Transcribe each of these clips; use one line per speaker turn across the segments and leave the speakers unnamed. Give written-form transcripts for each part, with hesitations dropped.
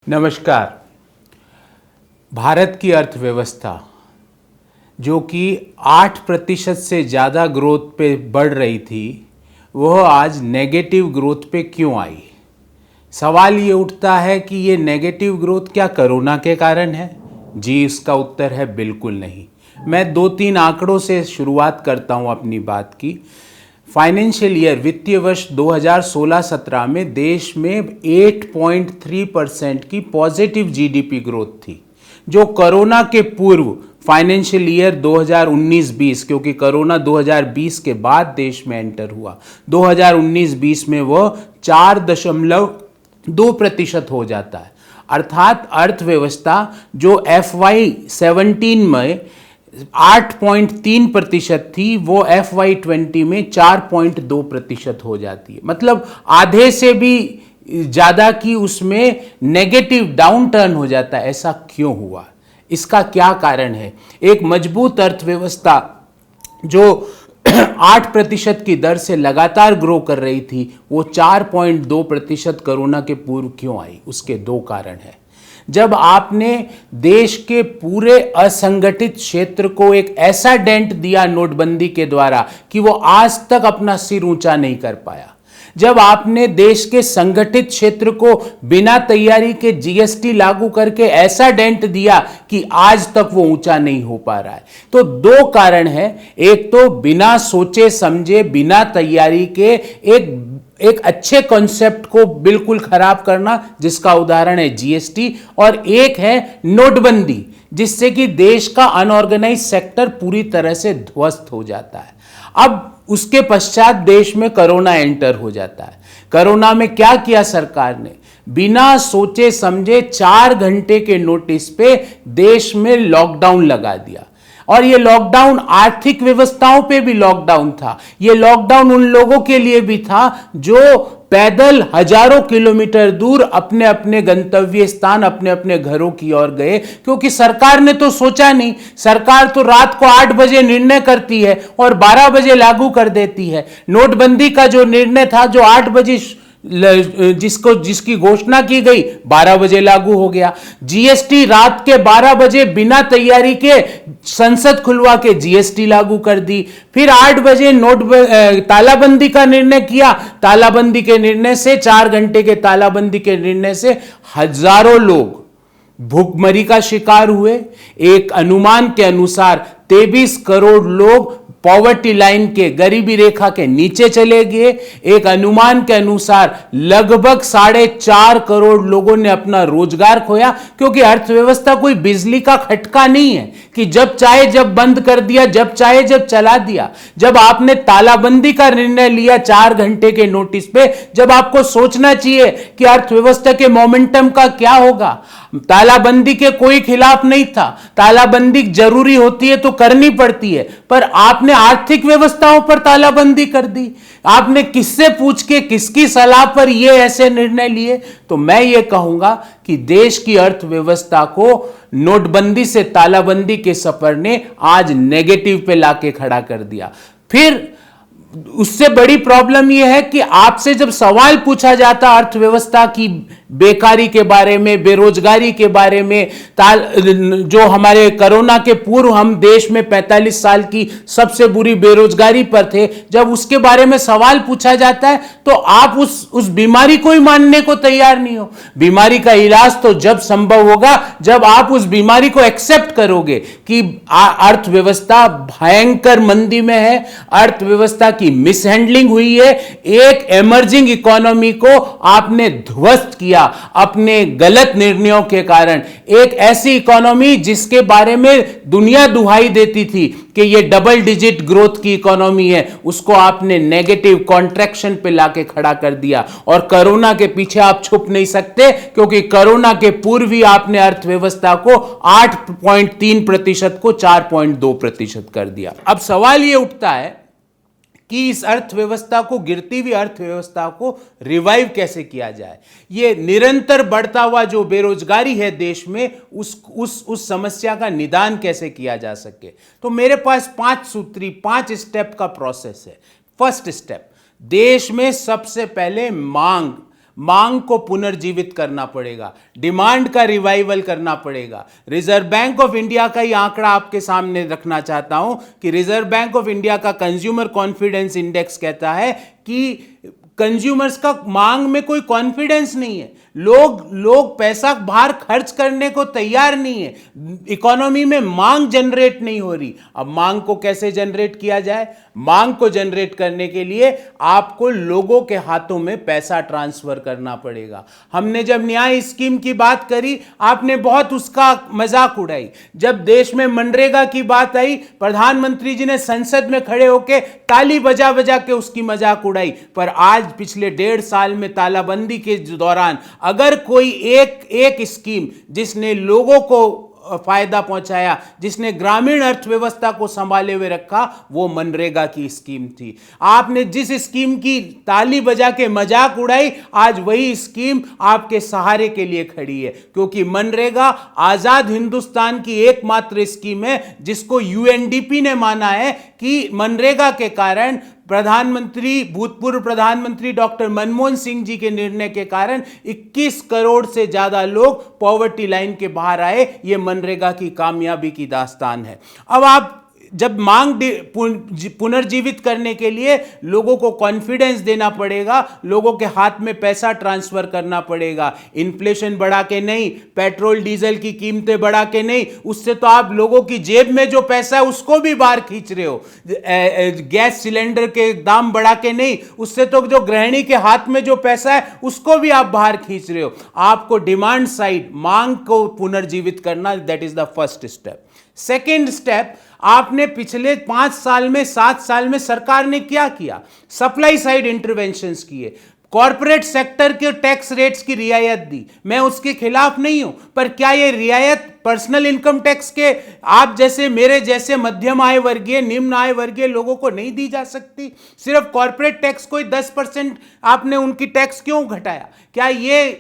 नमस्कार। भारत की अर्थव्यवस्था जो कि 8% से ज़्यादा ग्रोथ पे बढ़ रही थी, वह आज नेगेटिव ग्रोथ पे क्यों आई? सवाल ये उठता है कि ये नेगेटिव ग्रोथ क्या कोरोना के कारण है? जी, इसका उत्तर है बिल्कुल नहीं। मैं 2-3 आंकड़ों से शुरुआत करता हूँ अपनी बात की। फाइनेंशियल ईयर वित्तीय वर्ष 2016-17 में देश में 8.3% की पॉजिटिव जीडीपी ग्रोथ थी, जो कोरोना के पूर्व फाइनेंशियल ईयर 2019-20, क्योंकि कोरोना 2020 के बाद देश में एंटर हुआ, 2019-20 में वह 4.2% हो जाता है। अर्थात अर्थव्यवस्था जो FY17 में 8.3% थी, वो FY20 में 4.2% हो जाती है। मतलब आधे से भी ज़्यादा की उसमें नेगेटिव डाउन टर्न हो जाता है। ऐसा क्यों हुआ? इसका क्या कारण है? एक मजबूत अर्थव्यवस्था जो 8% की दर से लगातार ग्रो कर रही थी, वो 4.2% कोरोना के पूर्व क्यों आई? उसके 2 कारण हैं। जब आपने देश के पूरे असंगठित क्षेत्र को एक ऐसा डेंट दिया नोटबंदी के द्वारा कि वो आज तक अपना सिर ऊंचा नहीं कर पाया, जब आपने देश के संगठित क्षेत्र को बिना तैयारी के जीएसटी लागू करके ऐसा डेंट दिया कि आज तक वो ऊंचा नहीं हो पा रहा है, तो 2 कारण हैं। एक तो बिना सोचे समझे, बिना तैयारी के एक अच्छे कॉन्सेप्ट को बिल्कुल खराब करना, जिसका उदाहरण है जीएसटी, और एक है नोटबंदी, जिससे कि देश का अनऑर्गेनाइज सेक्टर पूरी तरह से ध्वस्त हो जाता है। अब उसके पश्चात देश में कोरोना एंटर हो जाता है। कोरोना में क्या किया सरकार ने? बिना सोचे समझे 4 घंटे के नोटिस पे देश में लॉकडाउन लगा दिया। और ये लॉकडाउन आर्थिक व्यवस्थाओं पे भी लॉकडाउन था। ये लॉकडाउन उन लोगों के लिए भी था जो पैदल हजारों किलोमीटर दूर अपने अपने गंतव्य स्थान, अपने अपने घरों की ओर गए, क्योंकि सरकार ने तो सोचा नहीं। सरकार तो रात को 8 बजे निर्णय करती है और 12 बजे लागू कर देती है। नोटबंदी का जो निर्णय था, जो 8 बजे जिसकी घोषणा की गई, 12 बजे लागू हो गया। जीएसटी रात के 12 बजे बिना तैयारी के संसद खुलवा के जीएसटी लागू कर दी। फिर 8 बजे तालाबंदी का निर्णय किया। तालाबंदी के निर्णय से, 4 घंटे के तालाबंदी के निर्णय से हजारों लोग भूखमरी का शिकार हुए। एक अनुमान के अनुसार 23 करोड़ लोग पॉवर्टी लाइन के, गरीबी रेखा के नीचे चले गए। एक अनुमान के अनुसार लगभग 4.5 करोड़ लोगों ने अपना रोजगार खोया, क्योंकि अर्थव्यवस्था कोई बिजली का खटका नहीं है कि जब चाहे जब बंद कर दिया, जब चाहे जब चला दिया। जब आपने तालाबंदी का निर्णय लिया 4 घंटे के नोटिस पे, जब आपको सोचना चाहिए कि अर्थव्यवस्था के मोमेंटम का क्या होगा। तालाबंदी के कोई खिलाफ नहीं था। तालाबंदी जरूरी होती है तो करनी पड़ती है, पर आपने आर्थिक व्यवस्थाओं पर तालाबंदी कर दी। आपने किससे पूछ के, किसकी सलाह पर ये ऐसे निर्णय लिए? तो मैं ये कहूंगा कि देश की अर्थव्यवस्था को नोटबंदी से तालाबंदी के सफर ने आज नेगेटिव पे लाके खड़ा कर दिया। फिर उससे बड़ी प्रॉब्लम यह है कि आपसे जब सवाल पूछा जाता अर्थव्यवस्था की बेकारी के बारे में, बेरोजगारी के बारे में, जो हमारे कोरोना के पूर्व हम देश में 45 साल की सबसे बुरी बेरोजगारी पर थे, जब उसके बारे में सवाल पूछा जाता है तो आप उस बीमारी को ही मानने को तैयार नहीं हो। बीमारी का इलाज तो जब संभव होगा जब आप उस बीमारी को एक्सेप्ट करोगे कि अर्थव्यवस्था भयंकर मंदी में है, अर्थव्यवस्था की मिसहैंडलिंग हुई है, एक इमर्जिंग इकोनॉमी को आपने ध्वस्त किया अपने गलत निर्णयों के कारण। एक ऐसी इकोनॉमी जिसके बारे में दुनिया दुहाई देती थी कि ये डबल डिजिट ग्रोथ की इकोनॉमी है, उसको आपने नेगेटिव कॉन्ट्रैक्शन पे लाके खड़ा कर दिया। और कोरोना के पीछे आप छुप नहीं सकते, क्योंकि कोरोना के पूर्व ही आपने अर्थव्यवस्था को 8.3% को 4.2% कर दिया। अब सवाल ये उठता है कि इस अर्थव्यवस्था को, गिरती हुई अर्थव्यवस्था को रिवाइव कैसे किया जाए। ये निरंतर बढ़ता हुआ जो बेरोजगारी है देश में, उस समस्या का निदान कैसे किया जा सके। तो मेरे पास 5 सूत्री, 5 स्टेप का प्रोसेस है। फर्स्ट स्टेप, देश में सबसे पहले मांग को पुनर्जीवित करना पड़ेगा, डिमांड का रिवाइवल करना पड़ेगा। रिजर्व बैंक ऑफ इंडिया का ही आंकड़ा आपके सामने रखना चाहता हूं कि रिजर्व बैंक ऑफ इंडिया का कंज्यूमर कॉन्फिडेंस इंडेक्स कहता है कि कंज्यूमर्स का मांग में कोई कॉन्फिडेंस नहीं है। लोग पैसा बाहर खर्च करने को तैयार नहीं है। इकोनॉमी में मांग जनरेट नहीं हो रही। अब मांग को कैसे जनरेट किया जाए? मांग को जनरेट करने के लिए आपको लोगों के हाथों में पैसा ट्रांसफर करना पड़ेगा। हमने जब न्याय स्कीम की बात करी, आपने बहुत उसका मजाक उड़ाई। जब देश में मनरेगा की बात आई, प्रधानमंत्री जी ने संसद में खड़े होकर ताली बजा बजा के उसकी मजाक उड़ाई। पर आज पिछले 1.5 साल में तालाबंदी के दौरान अगर कोई एक स्कीम जिसने लोगों को फायदा पहुंचाया, जिसने ग्रामीण अर्थव्यवस्था को संभाले हुए रखा, वो मनरेगा की स्कीम थी। आपने जिस स्कीम की ताली बजा के मजाक उड़ाई, आज वही स्कीम आपके सहारे के लिए खड़ी है, क्योंकि मनरेगा आजाद हिंदुस्तान की एकमात्र स्कीम है जिसको यूएनडीपी ने माना है कि मनरेगा के कारण भूतपूर्व प्रधानमंत्री डॉक्टर मनमोहन सिंह जी के निर्णय के कारण 21 करोड़ से ज्यादा लोग पॉवर्टी लाइन के बाहर आए। यह मनरेगा की कामयाबी की दास्तान है। अब आप जब मांग पुनर्जीवित करने के लिए लोगों को कॉन्फिडेंस देना पड़ेगा, लोगों के हाथ में पैसा ट्रांसफर करना पड़ेगा। इन्फ्लेशन बढ़ा के नहीं, पेट्रोल डीजल की कीमतें बढ़ा के नहीं, उससे तो आप लोगों की जेब में जो पैसा है उसको भी बाहर खींच रहे हो। गैस सिलेंडर के दाम बढ़ा के नहीं, उससे तो जो गृहिणी के हाथ में जो पैसा है उसको भी आप बाहर खींच रहे हो। आपको डिमांड साइड मांग को पुनर्जीवित करना, that is the first step. Second step, आपने पिछले 5 साल में 7 साल में सरकार ने क्या किया? सप्लाई साइड इंटरवेंशंस किए, कॉर्पोरेट सेक्टर के टैक्स रेट्स की रियायत दी। मैं उसके खिलाफ नहीं हूं, पर क्या यह रियायत पर्सनल इनकम टैक्स के आप जैसे मेरे जैसे मध्यम आय वर्गीय, निम्न आय वर्गीय लोगों को नहीं दी जा सकती? सिर्फ कॉर्पोरेट टैक्स को 10% आपने उनकी टैक्स क्यों घटाया? क्या ये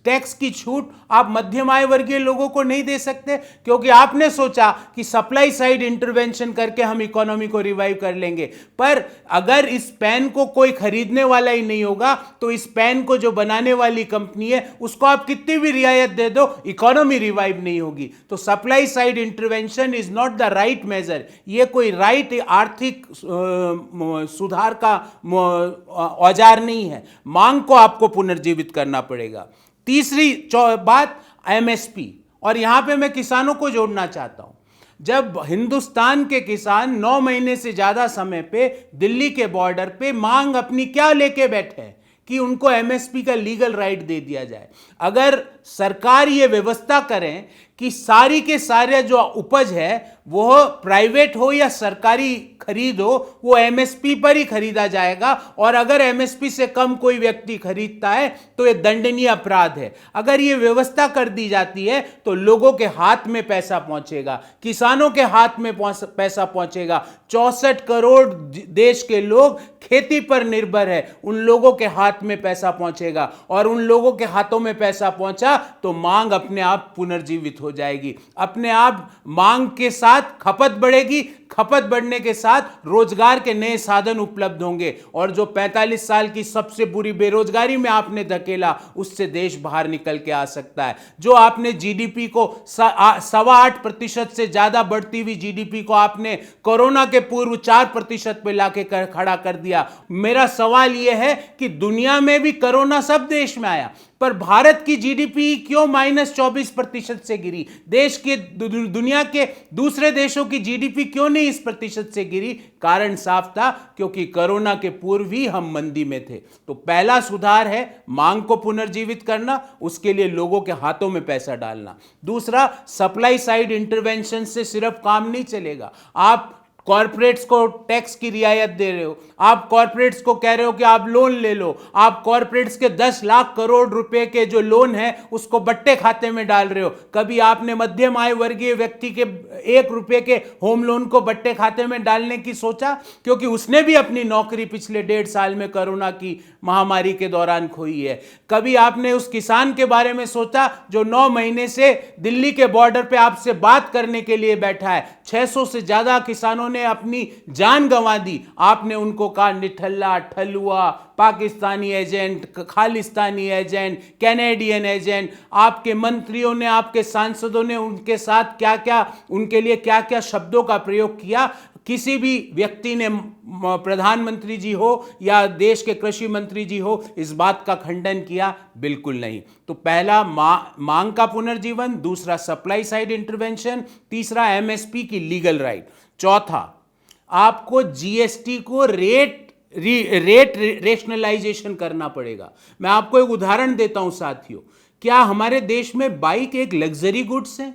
टैक्स की छूट आप मध्यम आय वर्गीय लोगों को नहीं दे सकते? क्योंकि आपने सोचा कि सप्लाई साइड इंटरवेंशन करके हम इकोनॉमी को रिवाइव कर लेंगे। पर अगर इस पेन को कोई खरीदने वाला ही नहीं होगा, तो इस पेन को जो बनाने वाली कंपनी है उसको आप कितनी भी रियायत दे दो, इकोनॉमी रिवाइव नहीं होगी। तो supply side intervention is not the right measure. ये कोई राइट आर्थिक सुधार का औजार नहीं है। मांग को आपको पुनर्जीवित करना पड़ेगा। तीसरी बात, एमएसपी, और यहां पे मैं किसानों को जोड़ना चाहता हूं। जब हिंदुस्तान के किसान 9 महीने से ज्यादा समय पे दिल्ली के बॉर्डर पे मांग अपनी क्या लेके बैठे हैं कि उनको एमएसपी का लीगल राइट दे दिया जाए। अगर सरकार ये व्यवस्था करें कि सारी के सारे जो उपज है वो प्राइवेट हो या सरकारी खरीद हो, वो एमएसपी पर ही खरीदा जाएगा, और अगर एमएसपी से कम कोई व्यक्ति खरीदता है तो ये दंडनीय अपराध है। अगर ये व्यवस्था कर दी जाती है तो लोगों के हाथ में पैसा पहुंचेगा, किसानों के हाथ में पैसा पहुंचेगा। 64 करोड़ देश के लोग खेती पर निर्भर है, उन लोगों के हाथ में पैसा पहुंचेगा, और उन लोगों के हाथों में पैसा पहुंचा तो मांग अपने आप पुनर्जीवित हो जाएगी। अपने आप मांग के साथ खपत बढ़ेगी, खपत बढ़ने के साथ रोजगार के नए साधन उपलब्ध होंगे, और जो 45 साल की सबसे बुरी बेरोजगारी में आपने धकेला, उससे देश बाहर निकल के आ सकता है। जो आपने जीडीपी को 8.25% से ज्यादा बढ़ती हुई जीडीपी को आपने कोरोना के पूर्व 4% पे लाके खड़ा कर दिया। मेरा सवाल यह है कि दुनिया में भी कोरोना सब देश में आया, पर भारत की जीडीपी क्यों -24% से गिरी? देश के दुनिया के दूसरे देशों की जीडीपी क्यों नहीं इस प्रतिशत से गिरी? कारण साफ था, क्योंकि कोरोना के पूर्व ही हम मंदी में थे। तो पहला सुधार है मांग को पुनर्जीवित करना, उसके लिए लोगों के हाथों में पैसा डालना। दूसरा, सप्लाई साइड इंटरवेंशन से सिर्फ काम नहीं चलेगा। आप कॉर्पोरेट्स को टैक्स की रियायत दे रहे हो, आप कॉर्पोरेट्स को कह रहे हो कि आप लोन ले लो, आप कॉर्पोरेट्स के 10 लाख करोड़ रुपए के जो लोन है उसको बट्टे खाते में डाल रहे हो। कभी आपने मध्यम आय वर्गीय व्यक्ति के 1 रुपए के होम लोन को बट्टे खाते में डालने की सोचा? क्योंकि उसने भी अपनी नौकरी पिछले 1.5 साल में कोरोना की महामारी के दौरान खोई है। कभी आपने उस किसान के बारे में सोचा जो 9 महीने से दिल्ली के बॉर्डर पे आपसे बात करने के लिए बैठा है? 600 से ज्यादा किसानों जिन्होंने अपनी जान गंवा दी, आपने उनको कहा निठल्ला, ठलुआ, Pakistani agent, Khalistani agent, Canadian agent. आपके मंत्रियों ने, आपके सांसदों ने उनके साथ क्या क्या, उनके लिए क्या क्या शब्दों का प्रयोग किया। किसी भी व्यक्ति ने, प्रधानमंत्री जी हो या देश के कृषि मंत्री जी हो, इस बात का खंडन किया? बिल्कुल नहीं। तो पहला मांग का पुनर्जीवन, दूसरा सप्लाई साइड इंटरवेंशन, तीसरा एमएसपी की लीगल राइट, चौथा आपको जीएसटी को रेट रेशनलाइजेशन करना पड़ेगा। मैं आपको एक उदाहरण देता हूं साथियों। क्या हमारे देश में बाइक एक लग्जरी गुड्स है?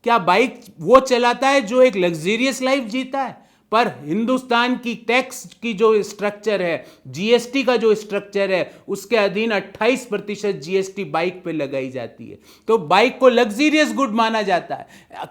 क्या बाइक वो चलाता है जो एक लग्जरियस लाइफ जीता है? पर हिंदुस्तान की टैक्स की जो स्ट्रक्चर है, जीएसटी का जो स्ट्रक्चर है, उसके अधीन 28% जीएसटी बाइक पे लगाई जाती है। तो बाइक को लग्जरियस गुड माना जाता है।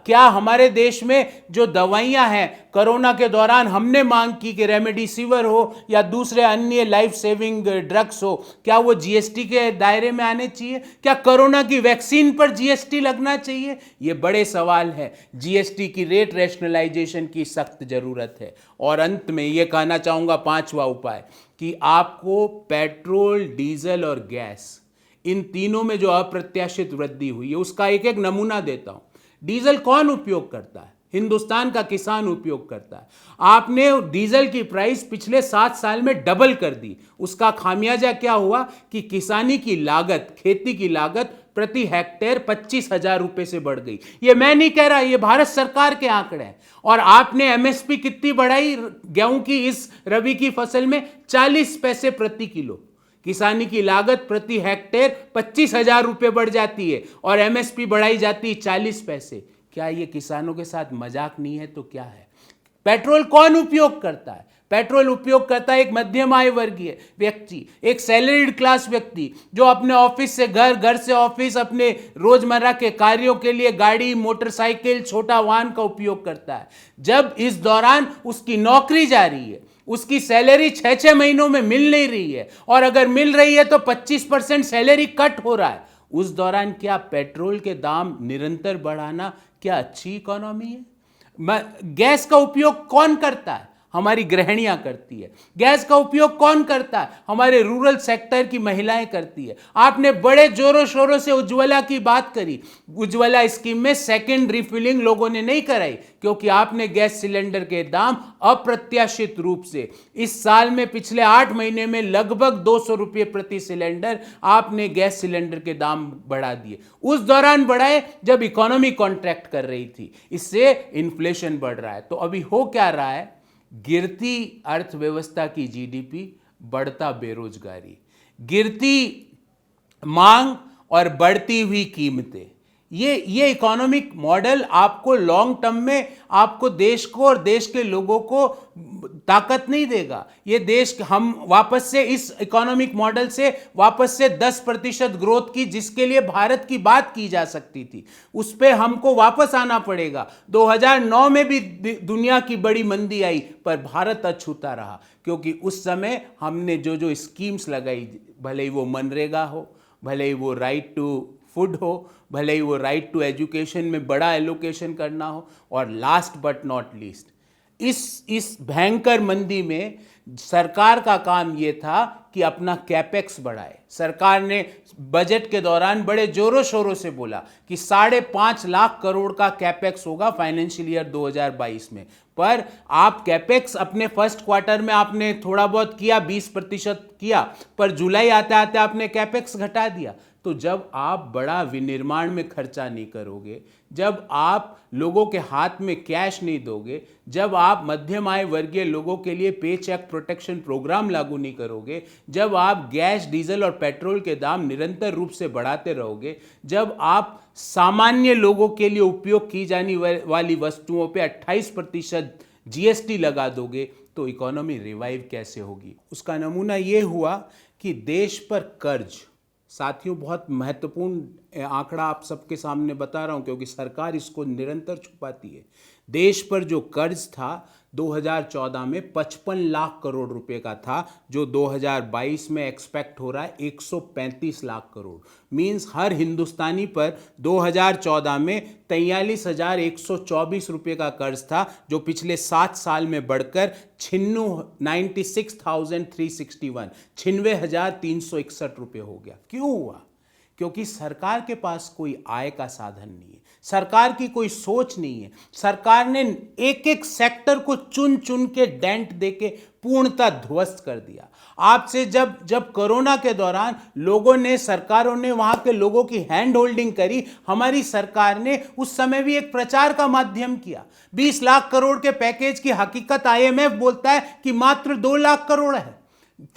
क्या हमारे देश में जो दवाइयां हैं, कोरोना के दौरान हमने मांग की कि रेमडेसिविर हो या दूसरे अन्य लाइफ सेविंग ड्रग्स हो, क्या वो जीएसटी के दायरे में आने चाहिए? क्या कोरोना की वैक्सीन पर जीएसटी लगना चाहिए? ये बड़े सवाल है। जीएसटी की रेट रैशनलाइजेशन की सख्त जरूरत है। और अंत में यह कहना चाहूंगा, पांचवा उपाय, कि आपको पेट्रोल, डीजल और गैस, इन तीनों में जो अप्रत्याशित वृद्धि हुई है उसका एक एक नमूना देता हूं। डीजल कौन उपयोग करता है? हिंदुस्तान का किसान उपयोग करता है। आपने डीजल की प्राइस पिछले 7 साल में डबल कर दी। उसका खामियाजा क्या हुआ कि किसानी की लागत, खेती की लागत प्रति हेक्टेयर 25,000 रुपए से बढ़ गई। ये मैं नहीं कह रहा, ये भारत सरकार के आंकड़े हैं। और आपने एमएसपी कितनी बढ़ाई गेहूं की इस रबी की फसल में? 40 पैसे प्रति किलो। किसानी की लागत प्रति हेक्टेयर 25,000 रुपए बढ़ जाती है और एमएसपी बढ़ाई जाती है 40 पैसे। क्या ये किसानों के साथ मजाक नहीं है तो क्या है? पेट्रोल कौन उपयोग करता है? पेट्रोल उपयोग करता है एक मध्यम आय वर्गीय व्यक्ति, एक सैलरीड क्लास व्यक्ति, जो अपने ऑफिस से घर, घर से ऑफिस, अपने रोजमर्रा के कार्यों के लिए गाड़ी, मोटरसाइकिल, छोटा वाहन का उपयोग करता है। जब इस दौरान उसकी नौकरी जा रही है, उसकी सैलरी 6-6 महीनों में मिल नहीं रही है, और अगर मिल रही है तो 25% सैलरी कट हो रहा है, उस दौरान क्या पेट्रोल के दाम निरंतर बढ़ाना क्या अच्छी इकोनॉमी है? गैस का उपयोग कौन करता है? हमारी गृहिणियां करती है। गैस का उपयोग कौन करता है? हमारे रूरल सेक्टर की महिलाएं करती है। आपने बड़े जोरों शोरों से उज्ज्वला की बात करी। उज्ज्वला स्कीम में सेकंड रिफिलिंग लोगों ने नहीं कराई, क्योंकि आपने गैस सिलेंडर के दाम अप्रत्याशित रूप से इस साल में, पिछले 8 महीने में लगभग 200 रुपये प्रति सिलेंडर आपने गैस सिलेंडर के दाम बढ़ा दिए। उस दौरान बढ़ाए जब इकोनॉमी कॉन्ट्रैक्ट कर रही थी। इससे इन्फ्लेशन बढ़ रहा है। तो अभी हो क्या रहा है? गिरती अर्थव्यवस्था की जीडीपी, बढ़ता बेरोजगारी, गिरती मांग और बढ़ती हुई कीमतें। ये इकोनॉमिक मॉडल आपको लॉन्ग टर्म में, आपको देश को और देश के लोगों को ताकत नहीं देगा। ये देश, हम वापस से इस इकोनॉमिक मॉडल से वापस से 10% ग्रोथ की, जिसके लिए भारत की बात की जा सकती थी, उस पे हमको वापस आना पड़ेगा। 2009 में भी दुनिया की बड़ी मंदी आई, पर भारत अछूता रहा, क्योंकि उस समय हमने जो जो स्कीम्स लगाई, भले ही वो मनरेगा हो, भले ही वो राइट टू फूड हो, भले ही वो राइट टू एजुकेशन में बड़ा एलोकेशन करना हो, और लास्ट बट नॉट लीस्ट, इस भयंकर मंदी में सरकार का काम यह था कि अपना कैपेक्स बढ़ाए। सरकार ने बजट के दौरान बड़े जोरों शोरों से बोला कि 5.5 लाख करोड़ का कैपेक्स होगा फाइनेंशियल ईयर 2022 में। पर आप कैपेक्स अपने फर्स्ट क्वार्टर में आपने थोड़ा बहुत किया, 20% किया, पर जुलाई आते आते आपने कैपेक्स घटा दिया। तो जब आप बड़ा विनिर्माण में खर्चा नहीं करोगे, जब आप लोगों के हाथ में कैश नहीं दोगे, जब आप मध्यम आय वर्गीय लोगों के लिए पे चेक प्रोटेक्शन प्रोग्राम लागू नहीं करोगे, जब आप गैस, डीजल और पेट्रोल के दाम निरंतर रूप से बढ़ाते रहोगे, जब आप सामान्य लोगों के लिए उपयोग की जाने वाली वस्तुओं पे 28% जीएसटी लगा दोगे, तो इकोनॉमी रिवाइव कैसे होगी? उसका नमूना ये हुआ कि देश पर कर्ज, साथियों बहुत महत्वपूर्ण आंकड़ा आप सबके सामने बता रहा हूं, क्योंकि सरकार इसको निरंतर छुपाती है। देश पर जो कर्ज था, 2014 में 55 लाख करोड़ रुपए का था, जो 2022 में एक्सपेक्ट हो रहा है 135 लाख करोड़। मींस हर हिंदुस्तानी पर 2014 में 43,124 रुपए का कर्ज था, जो पिछले 7 साल में बढ़कर 96,361 रुपए हो गया। क्यों हुआ? क्योंकि सरकार के पास कोई आय का साधन नहीं है, सरकार की कोई सोच नहीं है। सरकार ने एक एक सेक्टर को चुन चुन के डेंट देके पूर्णतः ध्वस्त कर दिया। आपसे जब कोरोना के दौरान लोगों ने, सरकारों ने वहां के लोगों की हैंड होल्डिंग करी, हमारी सरकार ने उस समय भी एक प्रचार का माध्यम किया। 20 लाख करोड़ के पैकेज की हकीकत IMF बोलता है कि मात्र 2 लाख करोड़ है।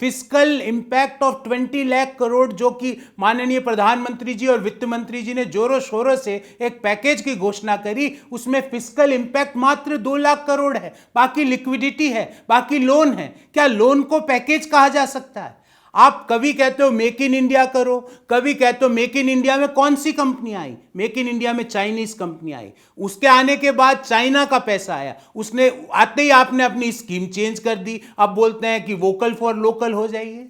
Fiscal impact of 20 lakh crore, जो कि माननीय प्रधानमंत्री जी और वित्त मंत्री जी ने जोरों शोरों से एक पैकेज की घोषणा करी, उसमें फिस्कल इंपैक्ट मात्र 2 लाख करोड़ है। बाकी लिक्विडिटी है, बाकी लोन है। क्या लोन को पैकेज कहा जा सकता है? आप कभी कहते हो मेक इन इंडिया करो, कभी कहते हो मेक इन इंडिया में कौन सी कंपनी आई? मेक इन इंडिया में चाइनीज कंपनी आई। उसके आने के बाद चाइना का पैसा आया, उसने आते ही आपने अपनी स्कीम चेंज कर दी। अब बोलते हैं कि वोकल फॉर लोकल हो जाइए।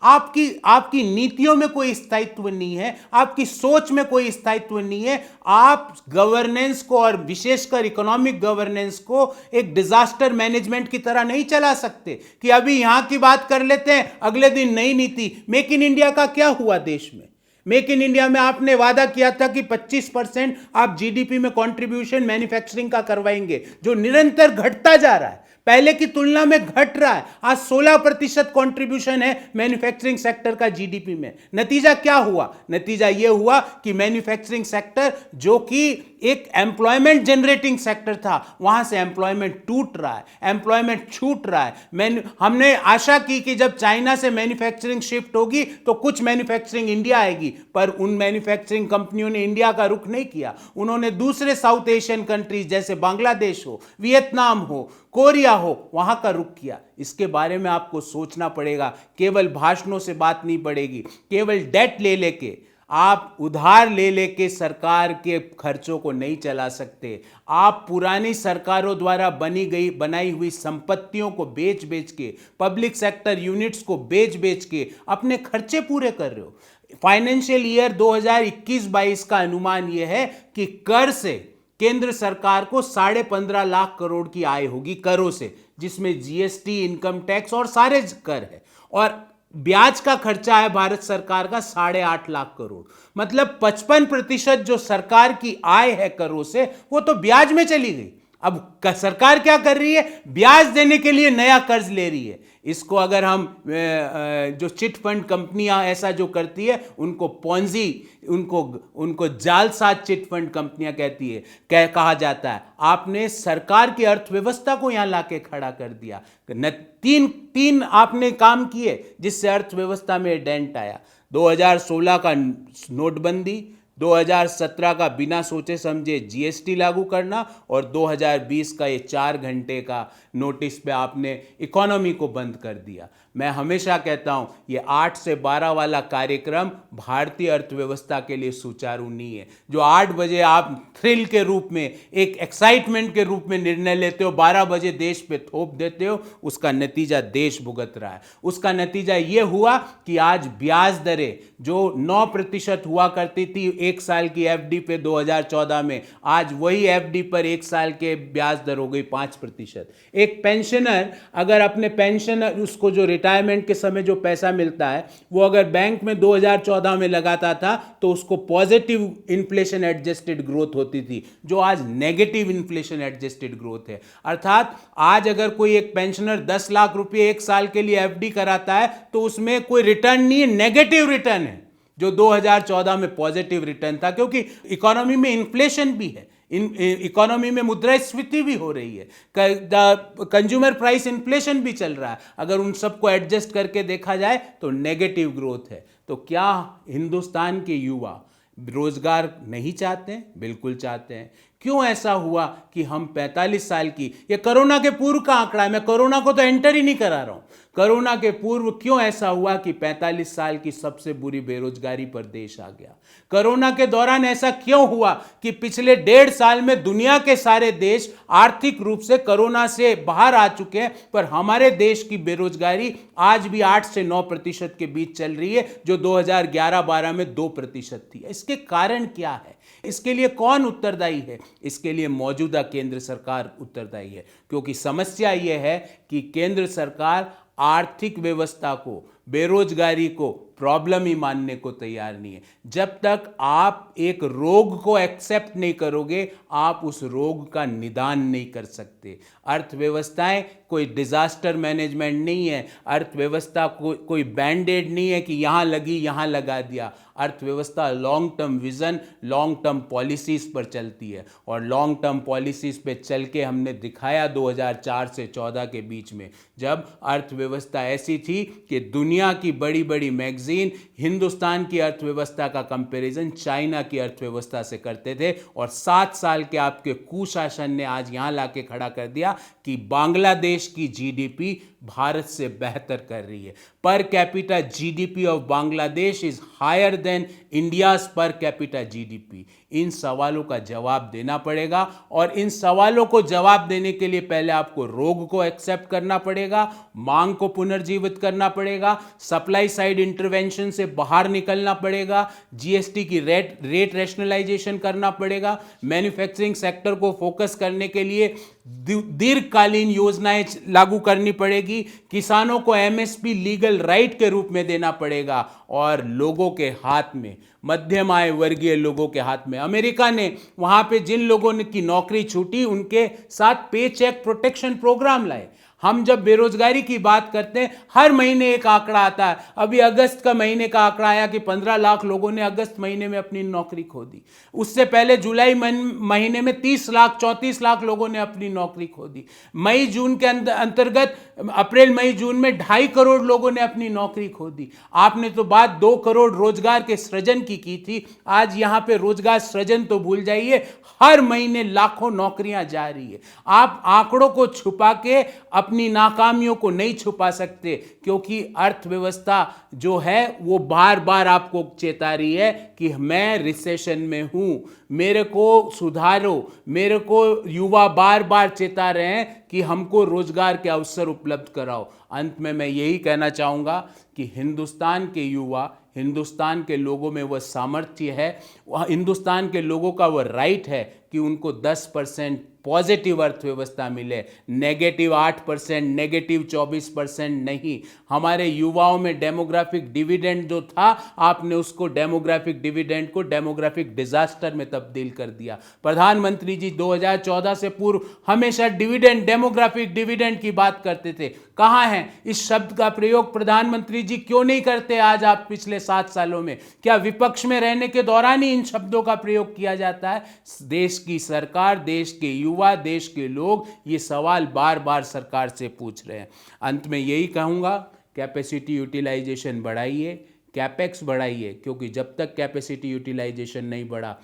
आपकी नीतियों में कोई स्थायित्व नहीं है, आपकी सोच में कोई स्थायित्व नहीं है। आप गवर्नेंस को, और विशेषकर इकोनॉमिक गवर्नेंस को, एक डिजास्टर मैनेजमेंट की तरह नहीं चला सकते कि अभी यहां की बात कर लेते हैं, अगले दिन नई नीति। मेक इन इंडिया का क्या हुआ देश में? मेक इन इंडिया में आपने वादा किया था कि 25% आप GDP में कंट्रीब्यूशन मैन्युफैक्चरिंग का करवाएंगे, जो निरंतर घटता जा रहा है, पहले की तुलना में घट रहा है। आज 16% कंट्रीब्यूशन है मैन्युफैक्चरिंग सेक्टर का GDP में। नतीजा क्या हुआ? नतीजा यह हुआ कि मैन्युफैक्चरिंग सेक्टर, जो कि एक एम्प्लॉयमेंट जनरेटिंग सेक्टर था, वहां से एम्प्लॉयमेंट टूट रहा है, एम्प्लॉयमेंट छूट रहा है। हमने आशा की कि जब चाइना से मैन्युफैक्चरिंग शिफ्ट होगी तो कुछ मैन्युफैक्चरिंग इंडिया आएगी, पर उन मैन्युफैक्चरिंग कंपनियों ने इंडिया का रुख नहीं किया। उन्होंने दूसरे साउथ एशियन कंट्रीज जैसे बांग्लादेश हो, वियतनाम हो, कोरिया हो, वहां का रुख किया। इसके बारे में आपको सोचना पड़ेगा। केवल भाषणों से बात नहीं बढ़ेगी, केवल डेट ले लेके, आप उधार ले लेके सरकार के खर्चों को नहीं चला सकते। आप पुरानी सरकारों द्वारा बनाई हुई संपत्तियों को बेच बेच के, पब्लिक सेक्टर यूनिट्स को बेच बेच के अपने खर्चे पूरे कर रहे हो। फाइनेंशियल ईयर 2021-22 का अनुमान यह है कि कर से केंद्र सरकार को 15.5 लाख करोड़ की आय होगी, करों से, जिसमें GST, इनकम टैक्स और सारे कर है। और ब्याज का खर्चा है भारत सरकार का 8.5 लाख करोड़। मतलब 55% जो सरकार की आय है करों से, वो तो ब्याज में चली गई। अब सरकार क्या कर रही है? ब्याज देने के लिए नया कर्ज ले रही है। इसको अगर हम जो चिट फंड कंपनियां ऐसा जो करती है, उनको पॉन्जी, उनको जालसाज चिट फंड कंपनियां कहती है, कहा जाता है। आपने सरकार की अर्थव्यवस्था को यहां लाके खड़ा कर दिया। तीन आपने काम किए जिससे अर्थव्यवस्था में डेंट आया। 2016 का नोटबंदी, 2017 का बिना सोचे समझे GST लागू करना, और 2020 का ये 4 घंटे का नोटिस पे आपने इकोनॉमी को बंद कर दिया। मैं हमेशा कहता हूं, ये 8 से 12 वाला कार्यक्रम भारतीय अर्थव्यवस्था के लिए सुचारू नहीं है। जो 8 बजे आप थ्रिल के रूप में, एक एक्साइटमेंट के रूप में निर्णय लेते हो, 12 बजे देश पे थोप देते हो, उसका नतीजा देश भुगत रहा है। उसका नतीजा ये हुआ कि आज ब्याज दरें जो 9% हुआ करती थी 1 साल की FD पे 2014 में, आज वही FD पर 1 साल के ब्याज दर हो गई 5%। एक पेंशनर अगर अपने पेंशन, उसको जो रिटायरमेंट के समय जो पैसा मिलता है, वो अगर बैंक में 2014 में लगाता था तो उसको पॉजिटिव इन्फ्लेशन एडजस्टेड ग्रोथ होती थी, जो आज नेगेटिव इन्फ्लेशन एडजस्टेड ग्रोथ है। अर्थात आज अगर कोई एक पेंशनर 10 लाख रुपए 1 साल के लिए FD कराता है तो उसमें कोई रिटर्न नहीं है, नेगेटिव रिटर्न है। जो 2014 में पॉजिटिव रिटर्न था, क्योंकि इकोनॉमी में इन्फ्लेशन भी है, इकोनॉमी में मुद्रास्फीति भी हो रही है, कंज्यूमर प्राइस इन्फ्लेशन भी चल रहा है। अगर उन सबको एडजस्ट करके देखा जाए तो नेगेटिव ग्रोथ है। तो क्या हिंदुस्तान के युवा रोजगार नहीं चाहते हैं? बिल्कुल चाहते हैं, क्यों ऐसा हुआ कि हम 45 साल की, ये कोरोना के पूर्व का आंकड़ा है, मैं कोरोना को तो एंटर ही नहीं करा रहा हूं, कोरोना के पूर्व क्यों ऐसा हुआ कि 45 साल की सबसे बुरी बेरोजगारी पर देश आ गया। कोरोना के दौरान ऐसा क्यों हुआ कि पिछले 1.5 साल में दुनिया के सारे देश आर्थिक रूप से कोरोना से बाहर आ चुके हैं, पर हमारे देश की बेरोजगारी आज भी 8 से 9% के बीच चल रही है, जो 2011-12 में 2% थी। इसके कारण क्या है? इसके लिए कौन उत्तरदायी है? इसके लिए मौजूदा केंद्र सरकार उत्तरदायी है, क्योंकि समस्या यह है कि केंद्र सरकार आर्थिक व्यवस्था को, बेरोजगारी को प्रॉब्लम ही मानने को तैयार नहीं है। जब तक आप एक रोग को एक्सेप्ट नहीं करोगे, आप उस रोग का निदान नहीं कर सकते। अर्थव्यवस्थाएं कोई डिजास्टर मैनेजमेंट नहीं है, अर्थव्यवस्था कोई बैंडेड नहीं है कि यहां लगी यहां लगा दिया। अर्थव्यवस्था long term vision, long term policies पर चलती है, और लॉन्ग टर्म पॉलिसीज पे चल के हमने दिखाया 2004 से 14 के बीच में, जब अर्थव्यवस्था ऐसी थी कि दुनिया की बड़ी बड़ी मैगजीन हिंदुस्तान की अर्थव्यवस्था का कंपैरिजन चाइना की अर्थव्यवस्था से करते थे, और 7 साल के आपके कुशासन ने आज यहां लाके खड़ा कर दिया कि बांग्लादेश की जीडीपी भारत से बेहतर कर रही है। Per capita GDP of Bangladesh is higher than India's per capita GDP. इन सवालों का जवाब देना पड़ेगा, और इन सवालों को जवाब देने के लिए पहले आपको रोग को एक्सेप्ट करना पड़ेगा, मांग को पुनर्जीवित करना पड़ेगा, सप्लाई साइड इंटरवेंशन से बाहर निकलना पड़ेगा, जीएसटी की रेट रैशनलाइजेशन करना पड़ेगा, मैन्युफैक्चरिंग सेक्टर को फोकस करने के लिए दीर्घकालीन योजनाएं लागू करनी पड़ेगी, किसानों को एमएसपी लीगल राइट के रूप में देना पड़ेगा, और लोगों के हाथ में, मध्यम आय वर्गीय लोगों के हाथ में, अमेरिका ने वहां पे जिन लोगों ने की नौकरी छूटी उनके साथ पे चेक प्रोटेक्शन प्रोग्राम लाए। हम जब बेरोजगारी की बात करते हैं, हर महीने एक आंकड़ा आता है। अभी अगस्त का महीने का आंकड़ा आया कि 15 लाख लोगों ने अगस्त महीने में अपनी नौकरी खो दी। उससे पहले जुलाई महीने में 30 लाख 34 लाख लोगों ने अपनी नौकरी खो दी। मई जून के अंतर्गत अप्रैल मई जून में 2.5 करोड़ लोगों ने अपनी नौकरी खो दी। आपने तो बात 2 करोड़ रोजगार के सृजन की थी। आज यहां पे रोजगार सृजन तो भूल जाइए, हर महीने लाखों नौकरियां जा रही है। आप आंकड़ों को छुपा के अपनी नाकामियों को नहीं छुपा सकते, क्योंकि अर्थव्यवस्था जो है वो बार बार आपको चेता रही है कि मैं रिसेशन में हूं, मेरे को सुधारो। मेरे को युवा बार बार चेता रहे हैं कि हमको रोजगार के अवसर उपलब्ध कराओ। अंत में मैं यही कहना चाहूंगा कि हिंदुस्तान के युवा, हिंदुस्तान के लोगों में वह सामर्थ्य है, हिंदुस्तान के लोगों का वह राइट है कि उनको 10% पॉजिटिव अर्थव्यवस्था मिले, नेगेटिव 8%, नेगेटिव 24% नहीं। हमारे युवाओं में डेमोग्राफिक डिविडेंड जो था, आपने उसको डेमोग्राफिक डिविडेंड को डेमोग्राफिक डिजास्टर में तब्दील कर दिया। प्रधानमंत्री जी 2014 से पूर्व हमेशा डिविडेंड, डेमोग्राफिक डिविडेंड की बात करते थे। कहां है इस शब्द का प्रयोग? प्रधानमंत्री जी क्यों नहीं करते आज आप पिछले 7 सालों में? क्या विपक्ष में रहने के दौरान ही इन शब्दों का प्रयोग किया जाता है? देश की सरकार, देश के युवा, देश के लोग ये सवाल बार बार सरकार से पूछ रहे हैं। अंत में यही कहूंगा, कैपेसिटी यूटिलाइजेशन बढ़ाइए, कैपेक्स बढ़ाइए, क्योंकि जब तक कैपेसिटी यूटिलाइजेशन नहीं बढ़ा,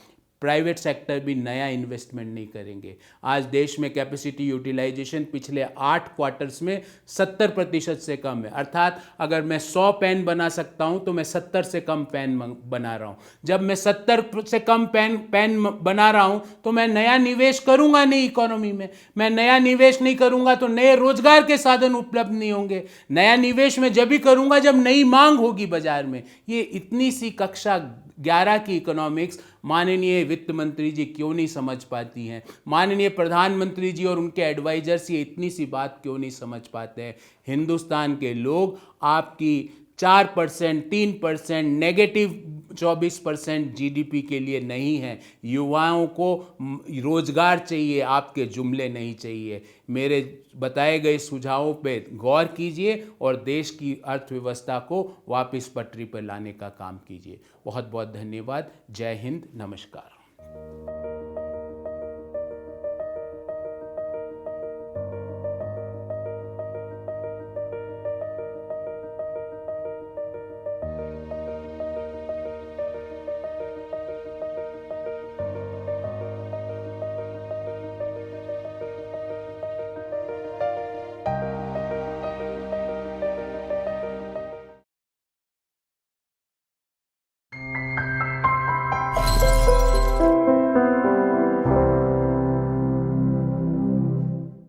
प्राइवेट सेक्टर भी नया इन्वेस्टमेंट नहीं करेंगे। आज देश में कैपेसिटी यूटिलाइजेशन पिछले 8 क्वार्टर्स में 70% से कम है। अर्थात अगर मैं 100 पेन बना सकता हूं तो मैं 70 से कम पेन बना रहा हूं। जब मैं 70 से कम पेन बना रहा हूं तो मैं नया निवेश करूंगा नहीं इकोनॉमी में। मैं नया निवेश नहीं करूंगा तो नए रोजगार के साधन उपलब्ध नहीं होंगे। नया निवेश मैं जब भी करूंगा जब नई मांग होगी बाजार में। ये इतनी सी कक्षा 11 की इकोनॉमिक्स माननीय वित्त मंत्री जी क्यों नहीं समझ पाती हैं? माननीय प्रधानमंत्री जी और उनके एडवाइजर्स ये इतनी सी बात क्यों नहीं समझ पाते हैं? हिंदुस्तान के लोग आपकी 4%, 3%, नेगेटिव 24% जीडीपी के लिए नहीं है। युवाओं को रोजगार चाहिए, आपके जुमले नहीं चाहिए। मेरे बताए गए सुझावों पे गौर कीजिए और देश की अर्थव्यवस्था को वापस पटरी पर लाने का काम कीजिए। बहुत बहुत धन्यवाद। जय हिंद, नमस्कार।